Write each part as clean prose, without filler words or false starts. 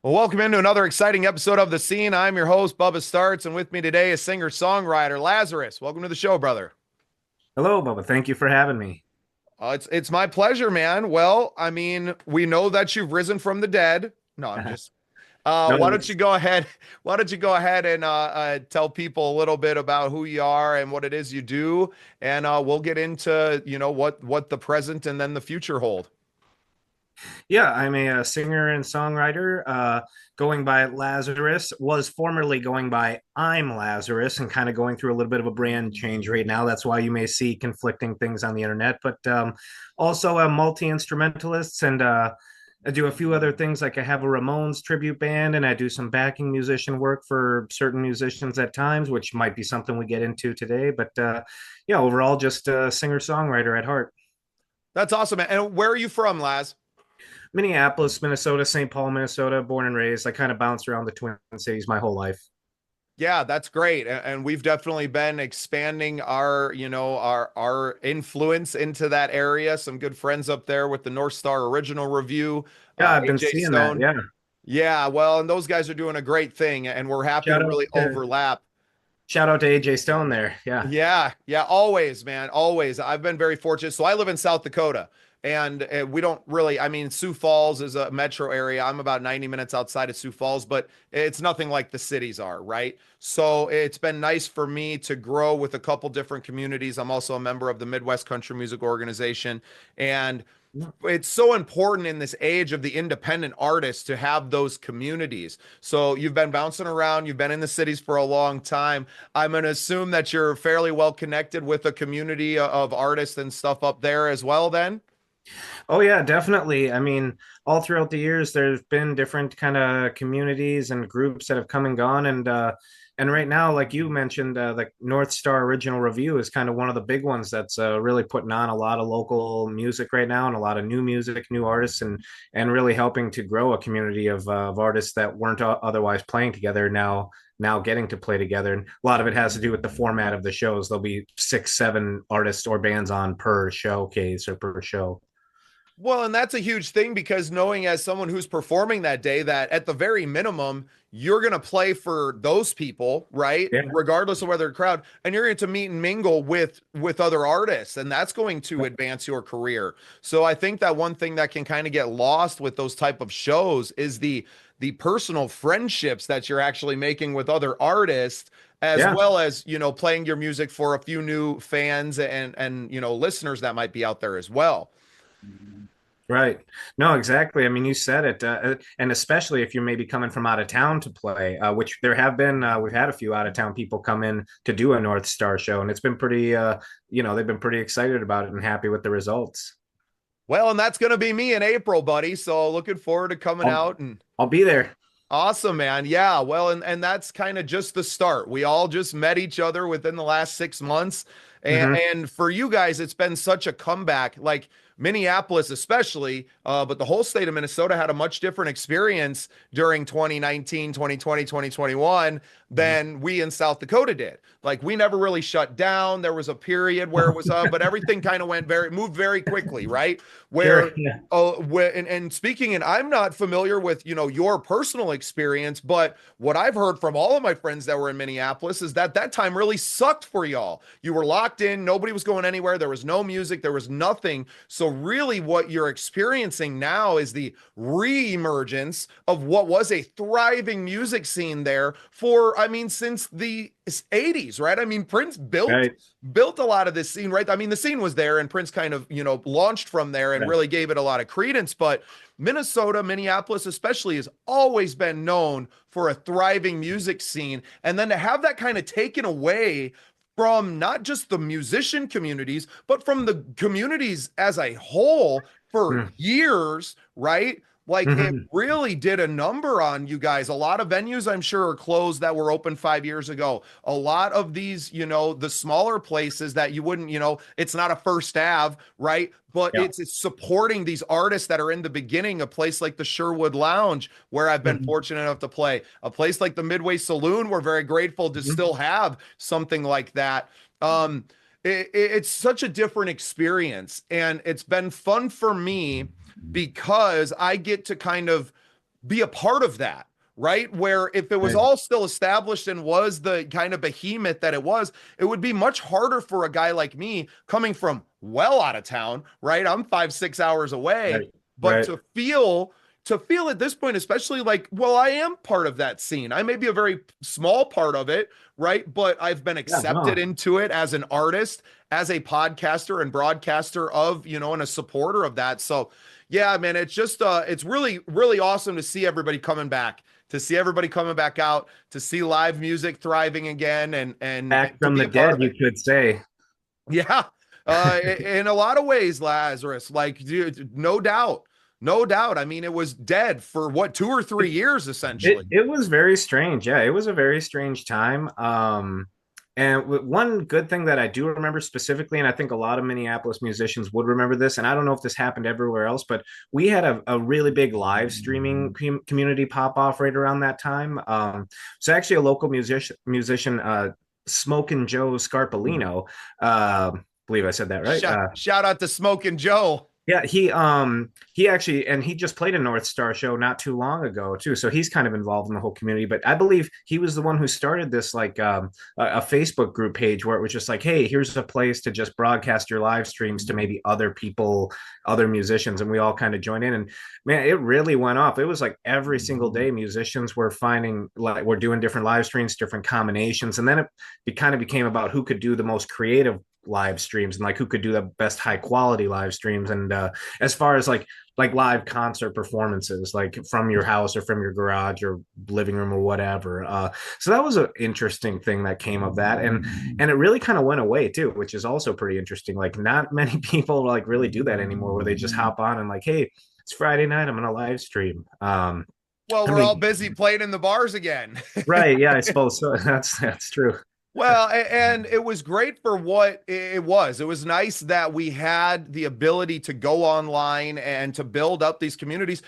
Well, welcome into another exciting episode of The Scene. I'm your host, Bubba Starts, and with me today is singer-songwriter Lazarus. Welcome to the show, brother. Hello, Bubba. Thank you for having me. It's my pleasure, man. Well, I mean, we know that you've risen from the dead. No, I'm just. No, Why don't you go ahead? Why don't you go ahead and tell people a little bit about who you are and what it is you do, and we'll get into what the present and then the future hold. yeah, I'm a singer and songwriter, going by Lazarus. Was formerly going by I'm Lazarus, and kind of going through a little bit of a brand change right now. That's why you may see conflicting things on the internet. But also a multi instrumentalist, and I do a few other things. Like I have a Ramones tribute band, and I do some backing musician work for certain musicians at times, which might be something we get into today. But yeah, overall, just a singer songwriter at heart. That's awesome, man. And where are you from, Laz? Minneapolis, Minnesota, St. Paul, Minnesota, born and raised. I kind of bounced around the Twin Cities my whole life. Yeah, that's great. And we've definitely been expanding our influence into that area. Some good friends up there with the North Star Original Review, Yeah, I've been AJ seeing that. Stone. Yeah. Yeah, well, and those guys are doing a great thing, and we're happy to Shout out really to overlap. shout out to AJ Stone there. Yeah. Yeah, yeah, always, man, always. I've been very fortunate. So I live in South Dakota, and we don't really, I mean, Sioux Falls is a metro area. I'm about 90 minutes outside of Sioux Falls, but it's nothing like the cities are, right? So it's been nice for me to grow with a couple different communities. I'm also a member of the Midwest Country Music Organization, and it's so important in this age of the independent artist to have those communities. So you've been bouncing around, you've been in the cities for a long time. I'm going to assume that you're fairly well connected with a community of artists and stuff up there as well, then. Oh yeah, definitely. I mean, all throughout the years, there's been different kind of communities and groups that have come and gone, and right now, like you mentioned, the North Star Original Review is kind of one of the big ones that's really putting on a lot of local music right now and a lot of new music, new artists, and really helping to grow a community of artists that weren't otherwise playing together now getting to play together. And a lot of it has to do with the format of the shows. There'll be six, seven artists or bands on per showcase or per show. Well, and that's a huge thing because knowing as someone who's performing that day that at the very minimum, you're going to play for those people, right? Yeah. Regardless of whether they're crowd, and you're going to meet and mingle with other artists, and that's going to advance your career. So I think that one thing that can kind of get lost with those type of shows is the personal friendships that you're actually making with other artists as Yeah. well as playing your music for a few new fans and listeners that might be out there as well. Right. No, exactly. I mean, you said it. And especially if you're maybe coming from out of town to play, which there have been, we've had a few out of town people come in to do a North Star show, and it's been pretty, they've been pretty excited about it and happy with the results. Well, and that's going to be me in April, buddy. So looking forward to coming I'll, out and I'll be there. awesome, man. Yeah. Well, and that's kind of just the start. We all just met each other within the last 6 months. Hmm. And for you guys, it's been such a comeback. Like Minneapolis, especially, but the whole state of Minnesota had a much different experience during 2019, 2020, 2021 than we in South Dakota did. Like we never really shut down. There was a period where it was but everything kind of moved very quickly, right? Sure. Where Yeah. and speaking, and I'm not familiar with your personal experience, but what I've heard from all of my friends that were in Minneapolis is that that time really sucked for y'all. You were locked in, nobody was going anywhere, there was no music, there was nothing. So really, what you're experiencing now is the re-emergence of what was a thriving music scene there for, I mean, since the 80s, right? I mean, Prince built Right. built a lot of this scene, right? I mean, the scene was there and Prince kind of, launched from there and Right. really gave it a lot of credence. But Minnesota, Minneapolis, especially, has always been known for a thriving music scene. And then to have that kind of taken away from not just the musician communities, but from the communities as a whole for years, right? Like it Mm-hmm. really did a number on you guys. A lot of venues, I'm sure, are closed that were open 5 years ago. A lot of these, the smaller places that you wouldn't, it's not a First Ave, right? But Yeah. it's supporting these artists that are in the beginning. A place like the Sherwood Lounge, where I've been Mhm. fortunate enough to play. A place like the Midway Saloon, we're very grateful to Mhm. still have something like that. It's such a different experience, and it's been fun for me because I get to kind of be a part of that, right? Where if it was Right. all still established and was the kind of behemoth that it was, it would be much harder for a guy like me coming from well out of town, right? I'm 5, 6 hours away, Right. but Right. to feel at this point, especially like, well, I am part of that scene. I may be a very small part of it, right? But I've been Yeah. accepted No. into it as an artist, as a podcaster and broadcaster of, and a supporter of that. So yeah, man, it's just it's really, really awesome to see everybody coming back, to see everybody coming back out, to see live music thriving again and Back to from be the a part dead, of you it. could say. Yeah. In a lot of ways, Lazarus, like, dude, no doubt. No doubt. I mean, it was dead for what, 2 or 3 years It essentially. it was very strange. Yeah, it was a very strange time. And one good thing that I do remember specifically, and I think a lot of Minneapolis musicians would remember this, and I don't know if this happened everywhere else, but we had a really big live streaming community pop off right around that time. So actually, a local musician, Smokin' Joe Scarpolino, believe I said that right. Shout out to Smoking Joe. Yeah, he actually, and he just played a North Star show not too long ago too. So he's kind of involved in the whole community. But I believe he was the one who started this like a Facebook group page where it was just like, hey, here's a place to just broadcast your live streams to maybe other people, other musicians, and we all kind of joined in. And man, it really went off. It was like every single day musicians were finding like we're doing different live streams, different combinations, and then it kind of became about who could do the most creative live streams and like who could do the best high quality live streams. And as far as like live concert performances like from your house or from your garage or living room or whatever, so that was an interesting thing that came of that. And it really kind of went away too, which is also pretty interesting. Like not many people like really do that anymore where they just hop on and like, hey, it's Friday night, I'm gonna live stream. Well, I we're all mean, busy playing in the bars again. right, yeah, I suppose so. That's true. Well, and it was great for what it was. It was nice that we had the ability to go online and to build up these communities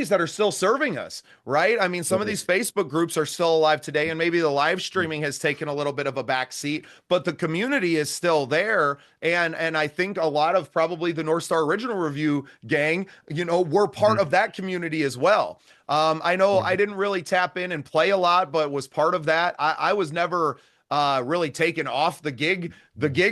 that are still serving us, right? I mean, some of Right. these Facebook groups are still alive today, and maybe the live streaming has taken a little bit of a back seat, but the community is still there. And I think a lot of probably the North Star Original Review gang, were part Mhm. of that community as well. I know I didn't really tap in and play a lot, but was part of that. I was never really taken off the gig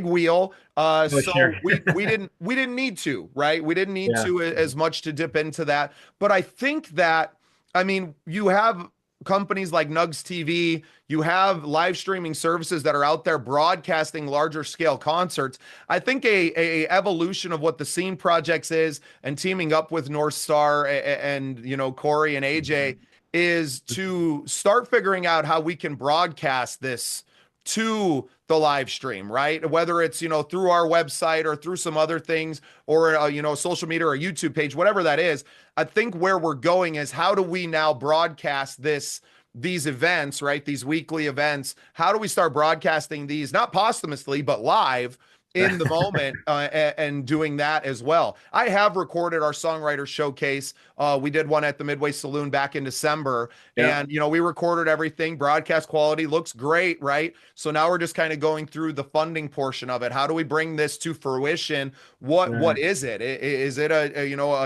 wheel. Oh, sure. So we didn't need to, right? We didn't need Yeah. to as much to dip into that. But I think that, I mean, you have companies like Nugs TV, you have live streaming services that are out there broadcasting larger scale concerts. I think a evolution of what the Scene Projects is and teaming up with North Star and Corey and AJ is to start figuring out how we can broadcast this to the live stream, right? Whether it's, through our website or through some other things or, social media or a YouTube page, whatever that is. I think where we're going is how do we now broadcast these events, right? These weekly events. How do we start broadcasting these, not posthumously, but live in the moment, and doing that as well. I have recorded our songwriter showcase. We did one at the Midway Saloon back in December, Yeah. and we recorded everything. Broadcast quality looks great, right? So now we're just kind of going through the funding portion of it. How do we bring this to fruition? What Right. is it? Is it a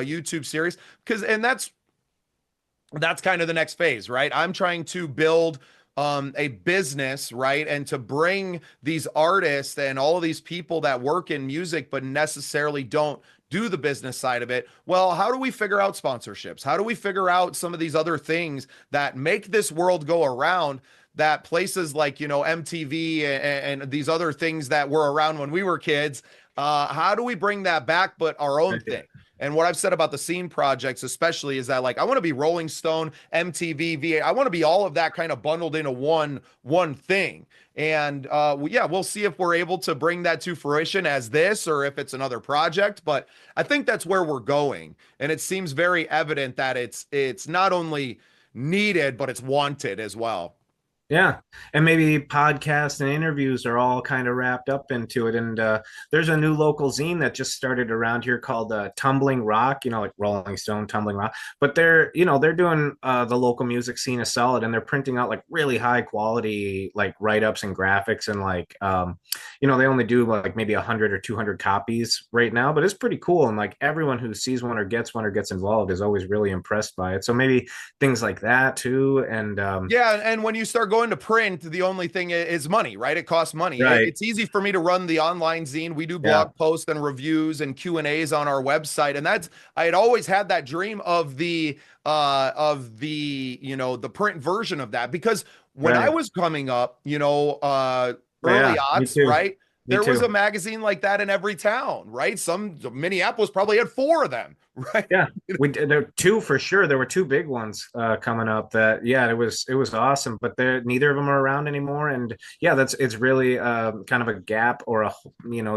YouTube series? Because and that's kind of the next phase, right? I'm trying to build a business, right? And to bring these artists and all of these people that work in music, but necessarily don't do the business side of it. Well, how do we figure out sponsorships? How do we figure out some of these other things that make this world go around? That places like, MTV and these other things that were around when we were kids, how do we bring that back, but our own Right. thing? And what I've said about the Scene Projects, especially, is that like I want to be Rolling Stone, MTV, VA. I want to be all of that kind of bundled into one thing. And yeah, we'll see if we're able to bring that to fruition as this, or if it's another project. But I think that's where we're going, and it seems very evident that it's not only needed, but it's wanted as well. Yeah. And maybe podcasts and interviews are all kind of wrapped up into it. And there's a new local zine that just started around here called Tumbling Rock, like Rolling Stone, Tumbling Rock. But they're doing the local music scene a solid, and they're printing out like really high quality like write-ups and graphics, and like they only do like maybe 100 or 200 copies right now, but it's pretty cool. And like everyone who sees one or gets involved is always really impressed by it. So maybe things like that too. And Yeah, and when you start going to print, the only thing is money, right? It costs money. right. It's easy for me to run the online zine. We do Yeah. blog posts and reviews and Q&As on our website, and that's I had always had that dream of the print version of that because when I Right. was coming up, Oh, early yeah, me aughts, too. right? Me There was a too. magazine like that in every town, right? Some Minneapolis probably had four of them, right? Yeah, we did there were two for sure. There were two big ones coming up that yeah, it was awesome, but there neither of them are around anymore. And yeah, it's really kind of a gap or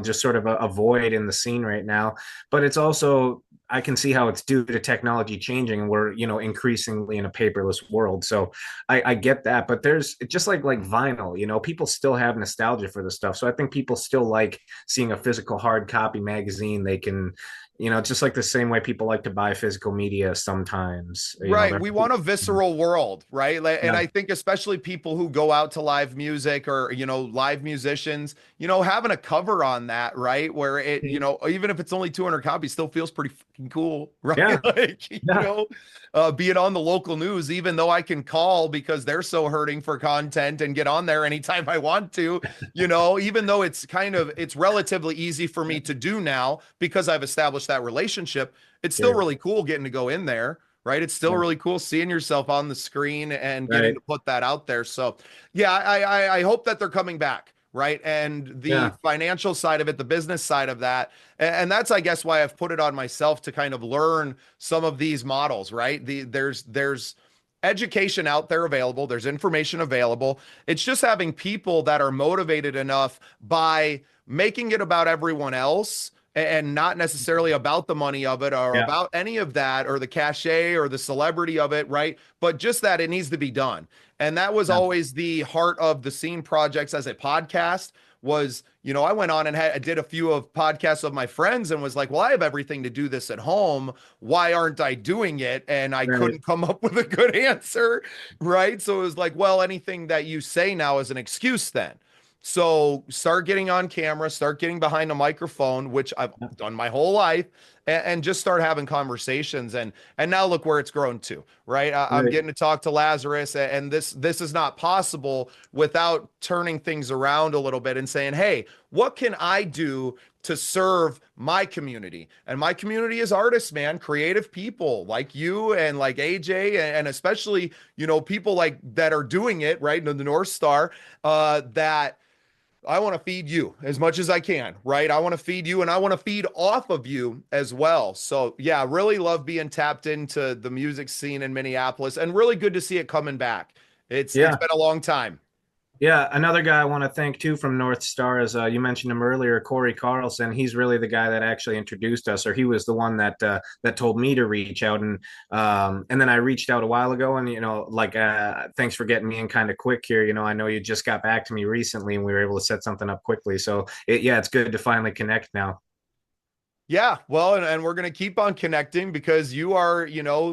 just sort of a void in the scene right now. But it's also I can see how it's due to technology changing, and we're increasingly in a paperless world. So I get that, but there's it's just like vinyl. People still have nostalgia for this stuff. So I think people still like seeing a physical hard copy magazine. They can just like the same way people like to buy physical media sometimes. Right. They're We want a visceral world, right? And yeah, I think especially people who go out to live music or, live musicians, having a cover on that, right? Where it, even if it's only 200 copies, still feels pretty fucking cool, right? yeah, Like, yeah, being on the local news, even though I can call because they're so hurting for content and get on there anytime I want to, even though it's relatively easy for me to do now because I've established that relationship, it's still sure, really cool getting to go in there, right? It's still yeah, really cool seeing yourself on the screen and getting right, to put that out there. So, yeah, I hope that they're coming back, right? And the yeah, financial side of it, the business side of that, and that's I guess why I've put it on myself to kind of learn some of these models, right? There's education out there available, there's information available. It's just having people that are motivated enough by making it about everyone else and not necessarily about the money of it or yeah, about any of that or the cachet or the celebrity of it, right? But just that it needs to be done. And that was yeah, always the heart of the Scene Projects as a podcast was, I went on and did a few of podcasts of my friends and was like, well, I have everything to do this at home. Why aren't I doing it? And I right, couldn't come up with a good answer, right? So it was like, well, anything that you say now is an excuse then. So start getting on camera, start getting behind a microphone, which I've yeah, done my whole life, and just start having conversations. And now look where it's grown to, right? I'm right, getting to talk to Lazarus, and this is not possible without turning things around a little bit and saying, hey, what can I do to serve my community? And my community is artists, man, creative people like you and like AJ, and especially people like that are doing it right in the North Star. That I want to feed you as much as I can, right? I want to feed you and I want to feed off of you as well. So, yeah, really love being tapped into the music scene in Minneapolis and really good to see it coming back. It's yeah. been a long time. Yeah, another guy I want to thank too from North Star is you mentioned him earlier, Corey Carlson. He's really the guy that actually introduced us, or he was the one that told me to reach out, and then I reached out a while ago, and like thanks for getting me in kind of quick here. I know you just got back to me recently, and we were able to set something up quickly. So yeah, it's good to finally connect now. Yeah, well, and we're gonna keep on connecting because you are,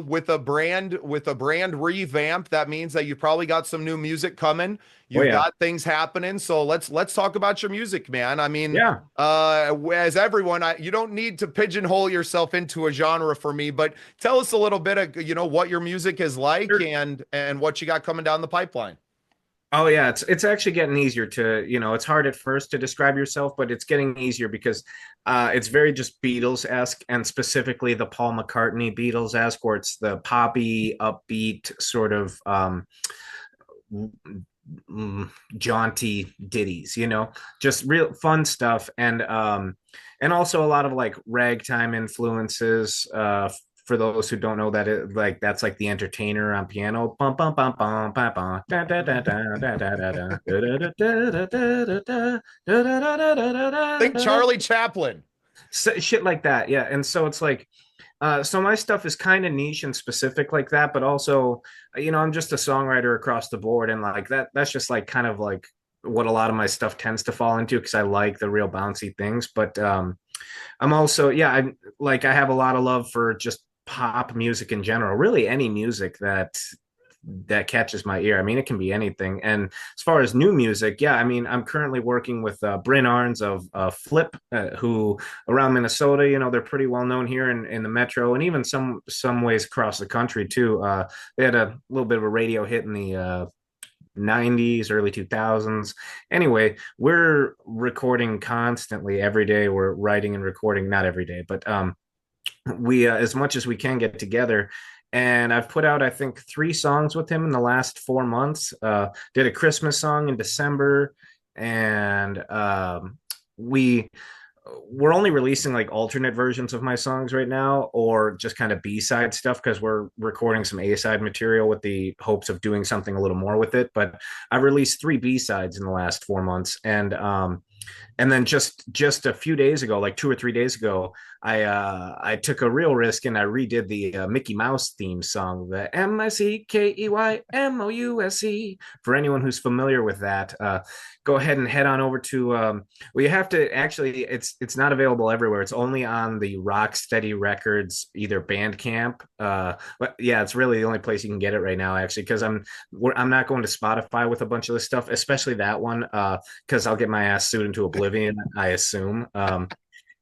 with a brand revamp. That means that you probably got some new music coming. Oh You've yeah, got things happening. So let's talk about your music, man. I mean, yeah. as everyone, you don't need to pigeonhole yourself into a genre for me, but tell us a little bit of what your music is like Sure. and what you got coming down the pipeline. Oh yeah, it's actually getting easier to, it's hard at first to describe yourself, but it's getting easier because it's very just Beatles-esque, and specifically the Paul McCartney Beatles-esque, where it's the poppy, upbeat sort of jaunty ditties, just real fun stuff, and also a lot of like ragtime influences. For those who don't know that that's like the entertainer on piano. Bum, bum, bum, bum, bum, bum, da, da, da, da, da, da, da, da, da, da, da, da, da, da, da, da, da, da, da, Think da, da. Charlie Chaplin. Shit like that, yeah. And so it's like So my stuff is kind of niche and specific like that, but also, I'm just a songwriter across the board, and like that's just like kind of like what a lot of my stuff tends to fall into because I like the real bouncy things. But I'm also, yeah, I have a lot of love for just pop music in general, really any music that catches my ear. I mean, it can be anything. And as far as new music, yeah, I mean, I'm currently working with Bryn Arns of Flip, who around Minnesota, they're pretty well known here in the metro and even some ways across the country too. They had a little bit of a radio hit in the 90s, early 2000s. Anyway, we're recording constantly every day. We're writing and recording, not every day, but we as much as we can get together, and I've put out I think 3 songs with him in the last 4 months. Did a Christmas song in December, and we we're only releasing like alternate versions of my songs right now, or just kind of B-side stuff because we're recording some A-side material with the hopes of doing something a little more with it. But I've released 3 B-sides in the last 4 months, and then just a few days ago, like 2 or 3 days ago, I took a real risk and I redid the Mickey Mouse theme song, the MICKEYMOUSE. For anyone who's familiar with that, go ahead and head on over to. Well, you have to actually. It's not available everywhere. It's only on the Rocksteady Records, either Bandcamp. But yeah, it's really the only place you can get it right now, actually, because I'm not going to Spotify with a bunch of this stuff, especially that one, because I'll get my ass sued into oblivion, I assume.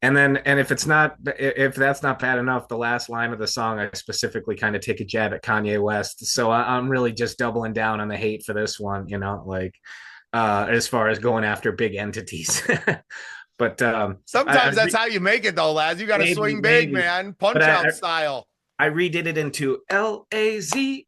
And if that's not bad enough, the last line of the song, I specifically kind of take a jab at Kanye West. So I'm really just doubling down on the hate for this one, like as far as going after big entities. But Sometimes that's how you make it, though, Laz. You got to swing big, maybe, man. but Punch out style. I redid it into LAZARUS,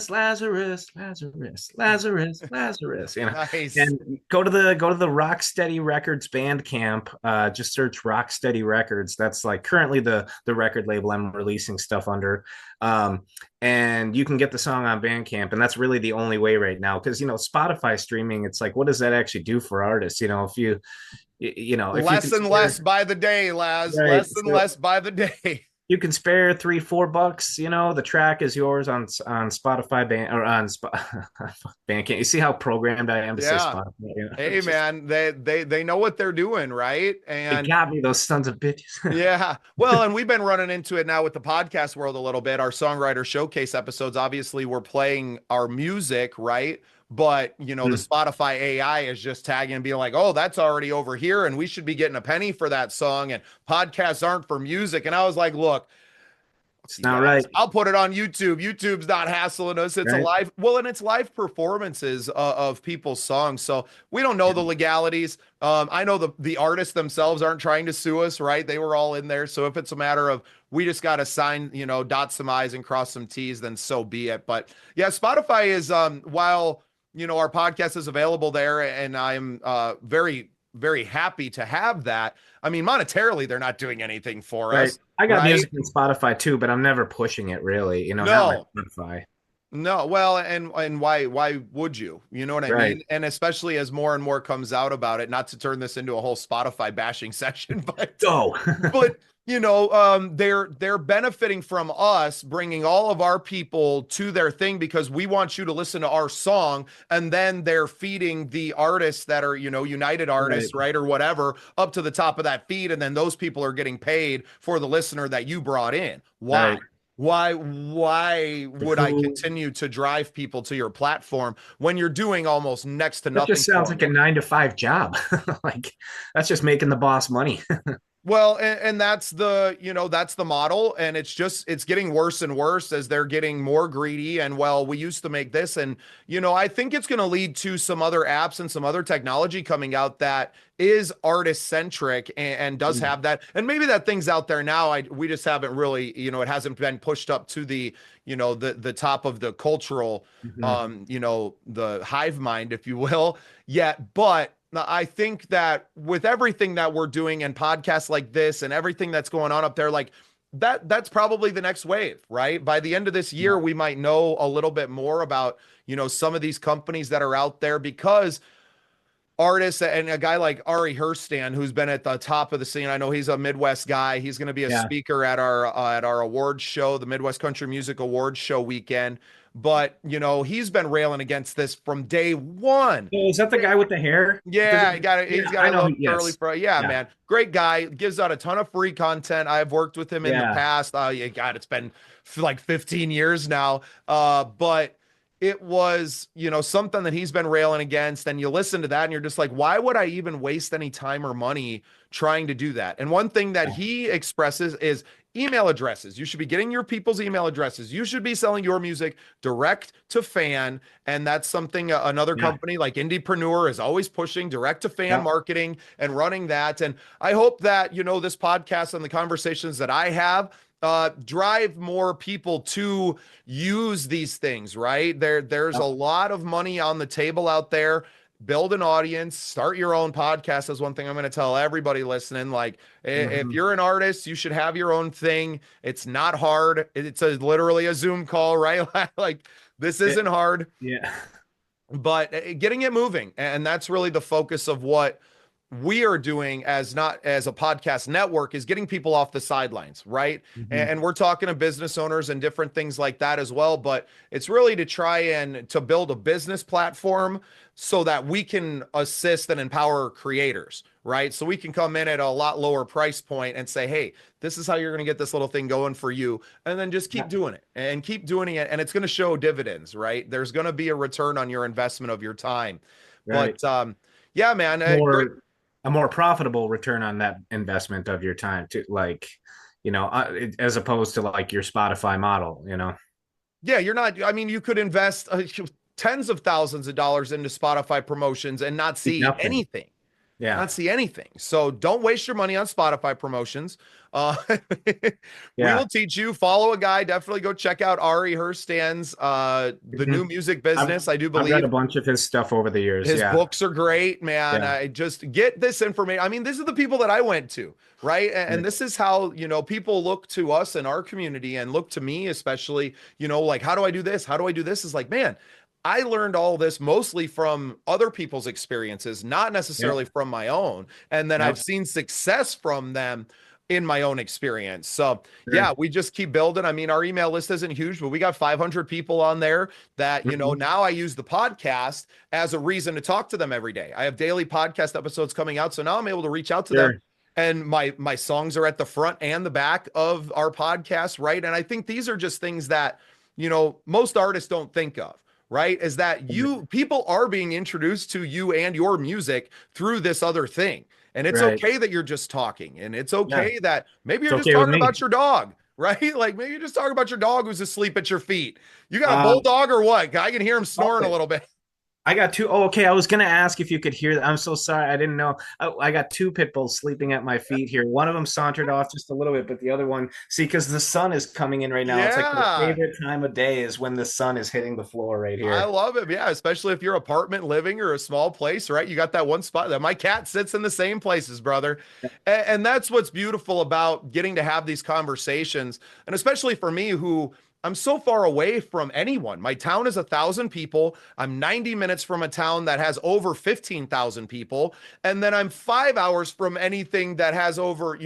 Lazarus, Lazarus, Lazarus, Lazarus. Nice. And go to the Rocksteady Records Bandcamp. Just search Rocksteady Records. That's like currently the record label I'm releasing stuff under. And you can get the song on Bandcamp, and that's really the only way right now because Spotify streaming. It's like, what does that actually do for artists? If you if Less and less by the day, Laz. right, Less and less by the day. you can spare $3-4. The track is yours on Spotify or on Bandcamp. You see how programmed I am to say Yeah. Spotify? Hey, man, they know what they're doing, right? They And got me, those sons of bitches. yeah. Well, and we've been running into it now with the podcast world a little bit. Our songwriter showcase episodes, obviously, we're playing our music, right? But, the Spotify AI is just tagging and being like, oh, that's already over here. And we should be getting a penny for that song. And podcasts aren't for music. And I was like, look, It's you not guys, right. I'll put it on YouTube. YouTube's not hassling us. It's a Right. live, well, and it's live performances of people's songs. So we don't know the legalities. I know the artists themselves aren't trying to sue us, right? They were all in there. So if it's a matter of we just got to sign, dot some I's and cross some T's, then so be it. But yeah, Spotify is, while, our podcast is available there, and I'm very, very happy to have that. I mean, monetarily, they're not doing anything for Right. us, I got right? music on Spotify too, but I'm never pushing it really. Not my No, Spotify. no. Well, and why would you? You know what I Right. mean? And especially as more and more comes out about it, not to turn this into a whole Spotify bashing session, but Go. but they're benefiting from us bringing all of our people to their thing because we want you to listen to our song, and then they're feeding the artists that are United Right. artists, right, or whatever, up to the top of that feed, and then those people are getting paid for the listener that you brought in. Why? Right. Why would I Who continue to drive people to your platform when you're doing almost next to That nothing just sounds for like them? a 9 to 5 job. Like that's just making the boss money. Well, and that's that's the model, and it's getting worse and worse as they're getting more greedy. And well, we used to make this, and I think it's going to lead to some other apps and some other technology coming out that is artist centric and does have that. And maybe that thing's out there now. We just haven't really, it hasn't been pushed up to the the top of the cultural, Mhm. the hive mind, if you will, yet. But I think that with everything that we're doing and podcasts like this and everything that's going on up there, like that's probably the next wave, right? By the end of this year, we might know a little bit more about, some of these companies that are out there because artists and a guy like Ari Herstand, who's been at the top of the scene. I know he's a Midwest guy. He's going to be a Yeah. speaker at our awards show, the Midwest Country Music Awards show weekend. But he's been railing against this from day one. Oh, is that the guy with the hair? Yeah, he's Yeah, got I a know. little curly Yes. fro. Yeah, Yeah. man. Great guy. Gives out a ton of free content. I've worked with him in the Yeah. past. Yeah, God, it's been like 15 years now. But it was, something that he's been railing against. And you listen to that and you're just like, why would I even waste any time or money trying to do that? And one thing that he expresses is email addresses. You should be getting your people's email addresses. You should be selling your music direct to fan. And that's something another Yeah. company like Indiepreneur is always pushing, direct to fan Yeah. marketing and running that. And I hope that, this podcast and the conversations that I have drive more people to use these things, right? There's a Yeah. lot of money on the table out there. Build an audience, start your own podcast is one thing I'm going to tell everybody listening. Like, if Mhm. you're an artist, you should have your own thing. It's not hard. It's literally a Zoom call, right? Like, this isn't It, hard, yeah. but getting it moving. And that's really the focus of what we are doing as not as a podcast network is getting people off the sidelines, right? Mhm. And we're talking to business owners and different things like that as well, but it's really to try and to build a business platform so that we can assist and empower creators, right? So we can come in at a lot lower price point and say, hey, this is how you're going to get this little thing going for you, and then just keep Yeah. doing it and keep doing it, and it's going to show dividends, right? There's going to be a return on your investment of your time. Right. But yeah, man, great. More a more profitable return on that investment of your time to like, as opposed to like your Spotify model. Yeah, you're not. I mean, you could invest tens of thousands of dollars into Spotify promotions and not see Nothing. anything. Yeah. Not see anything. So don't waste your money on Spotify promotions. Uh, we Yeah. will teach you. Follow a guy. Definitely go check out Ari Herstand's the new Mhm. music I've business. I do I've read believe a bunch of his stuff over the years. his Yeah. books are great, man. Yeah. I just get this information. I mean, these are the people that I went to, right? And Right. this is how, people look to us in our community and look to me, especially, like, how do I do this? How do I do this? Is like, man, I learned all this mostly from other people's experiences, not Yep. necessarily from my own. And then I've Yep. seen success from them in my own experience. So, yeah, Sure. we just keep building. I mean, our email list isn't huge, but we got 500 people on there that, Mhm. now I use the podcast as a reason to talk to them every day. I have daily podcast episodes coming out, so now I'm able to reach out to them, Sure. and my songs are at the front and the back of our podcast, right? And I think these are just things that, most artists don't think of, right? Is that people are being introduced to you and your music through this other thing. And it's Right. okay that you're just talking, and it's Yeah. okay that maybe It's you're just okay with talking me. about your dog, right? Like, maybe you're just talking about your dog who's asleep at your feet. You got a Um, bulldog or what? I can hear him snoring a okay. little bit. I got two. Oh, okay. I was gonna ask if you could hear that. I'm so sorry. I didn't know. I got two pit bulls sleeping at my feet here. One of them sauntered off just a little bit, but the other one, see, because the sun is coming in right now. It's like my Yeah. favorite time of day is when the sun is hitting the floor right I here. love it. Yeah, especially if you're apartment living or a small place, right? You got that one spot that my cat sits in the same places, brother. And that's what's beautiful about getting to have these conversations. And especially for me, who I'm so far away from anyone. My town is 1,000 people. I'm 90 minutes from a town that has over 15,000 people. And then I'm 5 hours from anything that has over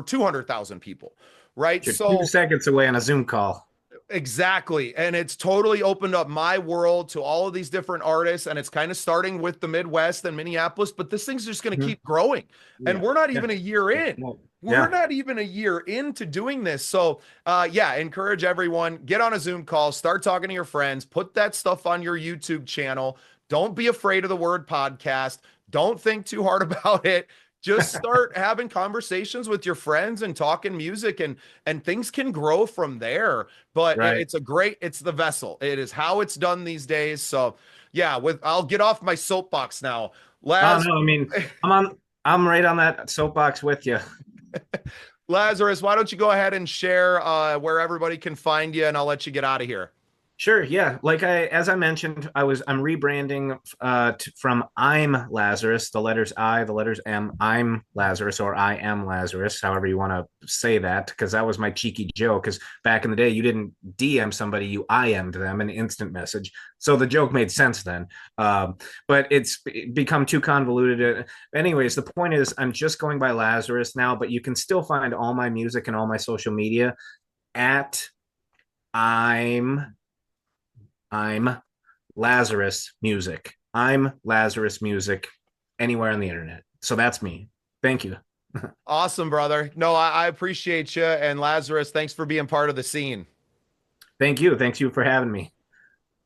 200,000 people, right? You're 2 seconds away on a Zoom call. Exactly. And it's totally opened up my world to all of these different artists. And it's kind of starting with the Midwest and Minneapolis, but this thing's just going to Mhm. keep growing. And Yeah. we're not Yeah. even a year in. We're Yeah. not even a year into doing this. So, yeah, encourage everyone, get on a Zoom call, start talking to your friends, put that stuff on your YouTube channel. Don't be afraid of the word podcast. Don't think too hard about it. Just start having conversations with your friends and talking music, and things can grow from there. But Right. it's the vessel. It is how it's done these days. So, yeah, I'll get off my soapbox now. Oh Laz, no, I mean, I'm right on that soapbox with you. Lazarus, why don't you go ahead and share where everybody can find you, and I'll let you get out of here. Sure, yeah. As I mentioned, I'm rebranding from I'm Lazarus, the letters I, the letters M, I'm Lazarus, or I am Lazarus, however you want to say that, because that was my cheeky joke. Because back in the day, you didn't DM somebody, you IM'd them an instant message, so the joke made sense then. Um, but it's become too convoluted. Anyways, the point is, I'm just going by Lazarus now, but you can still find all my music and all my social media at I'm I'm Lazarus Music. I'm Lazarus Music anywhere on the internet. So that's me. Thank you. Awesome, brother. No, I appreciate you. And Lazarus, thanks for being part of the scene. Thank you. Thanks you for having me.